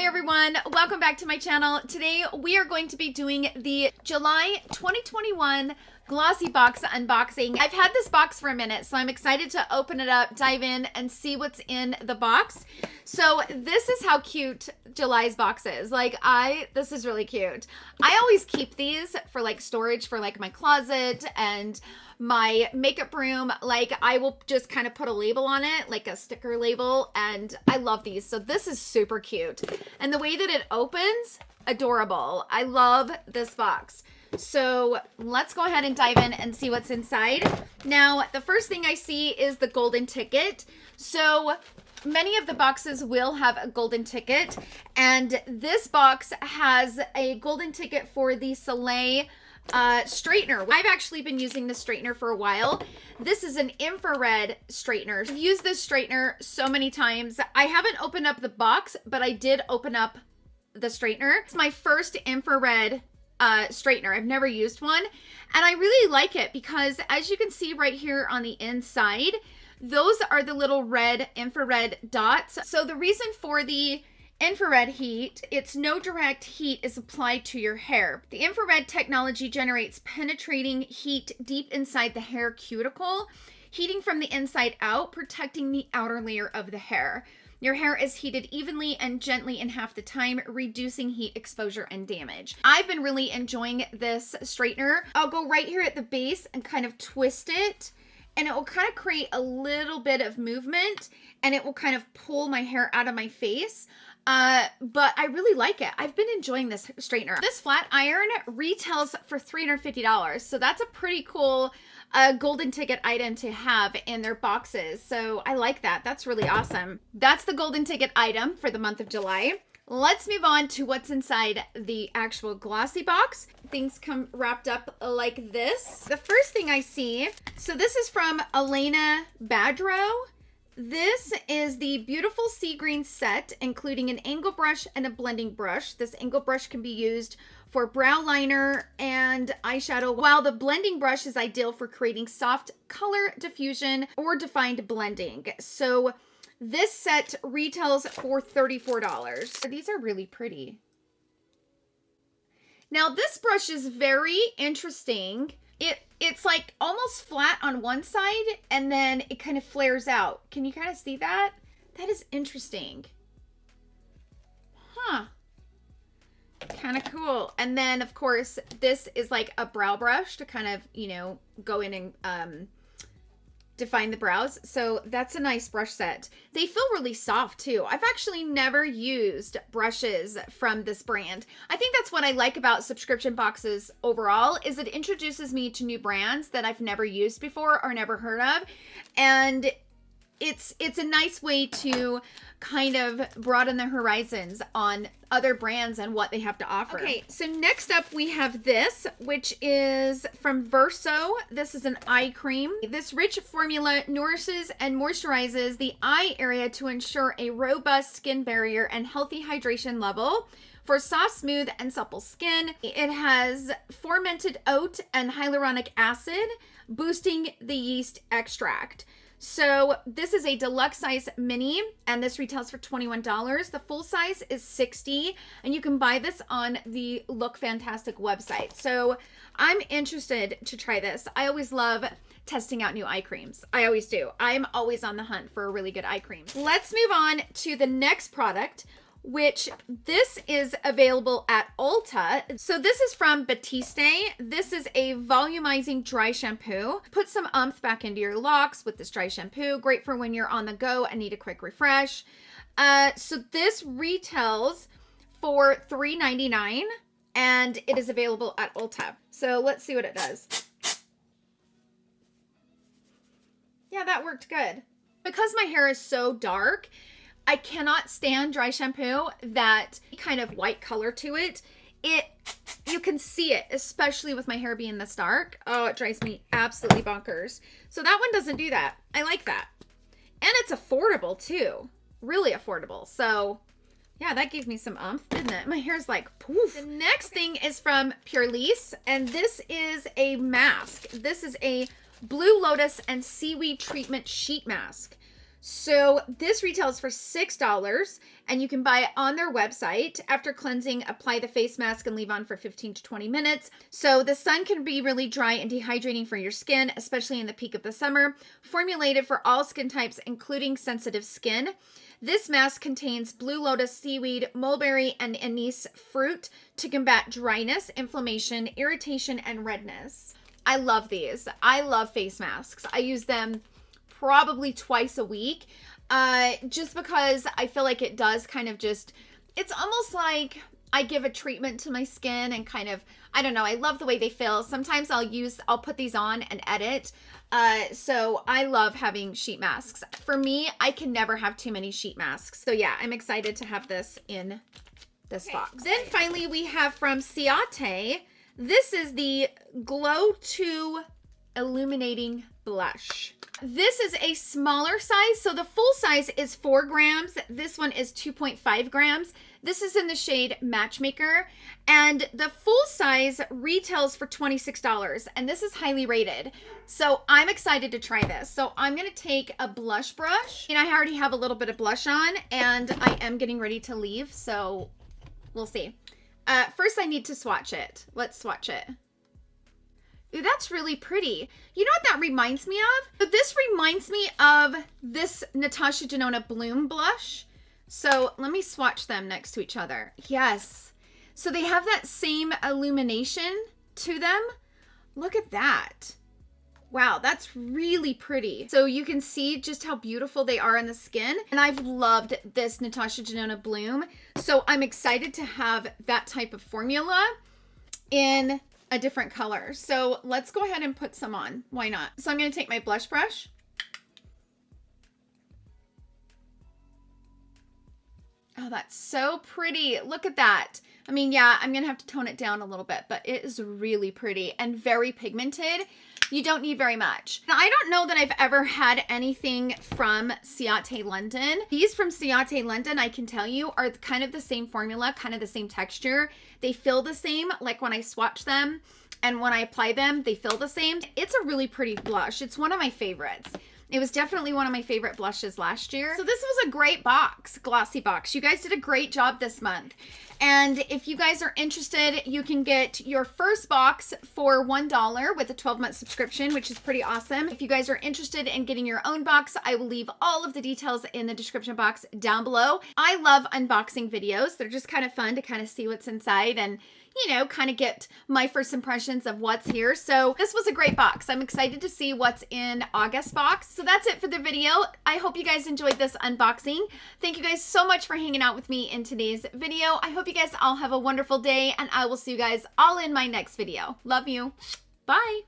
Hi everyone, welcome back to my channel. Today we are going to be doing the July 2021 Glossybox unboxing. I've had this box for a minute, so I'm excited to open it up, dive in, and see what's in the box. So this is how cute July's box is. This is really cute. I always keep these for like storage for like my closet and my makeup room. Like I will just kind of put a label on it, like a sticker label, and I love these. So this is super cute. And the way that it opens, adorable. I love this box. So let's go ahead and dive in and see what's inside. Now, the first thing I see is the golden ticket. So many of the boxes will have a golden ticket, and this box has a golden ticket for the Soleil straightener. I've actually been using this straightener for a while. This is an infrared straightener. I've used this straightener so many times. I haven't opened up the box, but I did open up the straightener. It's my first infrared straightener. I've never used one, and I really like it because, as you can see right here on the inside, those are the little red infrared dots. So the reason for the infrared heat, it's no direct heat is applied to your hair. The infrared technology generates penetrating heat deep inside the hair cuticle, heating from the inside out, protecting the outer layer of the hair. Your hair is heated evenly and gently in half the time, reducing heat exposure and damage. I've been really enjoying this straightener. I'll go right here at the base and kind of twist it, and it will kind of create a little bit of movement, and it will kind of pull my hair out of my face. But I really like it. I've been enjoying this straightener. This flat iron retails for $350. So that's a pretty cool golden ticket item to have in their boxes. So I like that. That's really awesome. That's the golden ticket item for the month of July. Let's move on to what's inside the actual glossy box. Things come wrapped up like this. The first thing I see, so this is from Elena Badrow. This is the beautiful sea green set, including an angle brush and a blending brush. This angle brush can be used for brow liner and eyeshadow, while the blending brush is ideal for creating soft color diffusion or defined blending. So this set retails for $34. These are really pretty. Now this brush is very interesting. It's like almost flat on one side, and then it kind of flares out. Can you kind of see that? That is interesting. Huh. Kind of cool. And then, of course, this is like a brow brush to kind of, you know, go in and define the brows. So that's a nice brush set. They feel really soft too. I've actually never used brushes from this brand. I think that's what I like about subscription boxes overall, is it introduces me to new brands that I've never used before or never heard of. And it's a nice way to kind of broaden the horizons on other brands and what they have to offer. Okay, so next up we have this, which is from Verso. This is an eye cream. This rich formula nourishes and moisturizes the eye area to ensure a robust skin barrier and healthy hydration level for soft, smooth, and supple skin. It has fermented oat and hyaluronic acid, boosting the yeast extract. So this is a deluxe size mini, and this retails for $21. The full size is $60, and you can buy this on the Look Fantastic website. So I'm interested to try this. I always love testing out new eye creams. I always do. I'm always on the hunt for a really good eye cream. Let's move on to the next product, which this is available at Ulta. So this is from Batiste. This is a volumizing dry shampoo. Put some oomph back into your locks with this dry shampoo. Great for when you're on the go and need a quick refresh. So this retails for $3.99, and it is available at Ulta. So let's see what it does. Yeah, that worked good. Because my hair is so dark, I cannot stand dry shampoo that kind of white color to it. You can see it, especially with my hair being this dark. Oh, it drives me absolutely bonkers. So that one doesn't do that. I like that. And it's affordable too. Really affordable. So yeah, that gave me some oomph, didn't it? My hair's like poof. The next thing is from Purlisse, and this is a mask. This is a Blue Lotus and Seaweed Treatment Sheet Mask. So this retails for $6 and you can buy it on their website. After cleansing, apply the face mask and leave on for 15 to 20 minutes. So the sun can be really dry and dehydrating for your skin, especially in the peak of the summer. Formulated for all skin types, including sensitive skin. This mask contains blue lotus, seaweed, mulberry, and anise fruit to combat dryness, inflammation, irritation, and redness. I love these. I love face masks. I use them probably twice a week, just because I feel like it does kind of just, it's almost like I give a treatment to my skin and kind of, I don't know, I love the way they feel. Sometimes I'll put these on and edit. So I love having sheet masks. For me, I can never have too many sheet masks. So yeah, I'm excited to have this in this box. Then finally we have from Ciate. This is the Glow 2 Illuminating Blush. This is a smaller size. So the full size is 4 grams. This one is 2.5 grams. This is in the shade Matchmaker. And the full size retails for $26. And this is highly rated. So I'm excited to try this. So I'm going to take a blush brush. And I already have a little bit of blush on. And I am getting ready to leave. So we'll see. First I need to swatch it. Let's swatch it. Ooh, that's really pretty. You know what that reminds me of? This reminds me of this Natasha Denona Bloom blush. So let me swatch them next to each other. Yes. So they have that same illumination to them. Look at that. Wow, that's really pretty. So you can see just how beautiful they are on the skin. And I've loved this Natasha Denona Bloom. So I'm excited to have that type of formula in a different color. So let's go ahead and put some on. Why not? So I'm going to take my blush brush. Oh, that's so pretty. Look at that. I mean, yeah, I'm going to have to tone it down a little bit, but it is really pretty and very pigmented. You don't need very much. Now, I don't know that I've ever had anything from Ciate London. These from Ciate London, I can tell you, are kind of the same formula, kind of the same texture. They feel the same, like when I swatch them and when I apply them, they feel the same. It's a really pretty blush. It's one of my favorites. It was definitely one of my favorite blushes last year. So this was a great box, Glossybox. You guys did a great job this month. And if you guys are interested, you can get your first box for $1 with a 12-month subscription, which is pretty awesome. If you guys are interested in getting your own box, I will leave all of the details in the description box down below. I love unboxing videos. They're just kind of fun to kind of see what's inside and, you know, kind of get my first impressions of what's here. So this was a great box. I'm excited to see what's in August box. So that's it for the video. I hope you guys enjoyed this unboxing. Thank you guys so much for hanging out with me in today's video. I hope you guys all have a wonderful day, and I will see you guys all in my next video. Love you. Bye.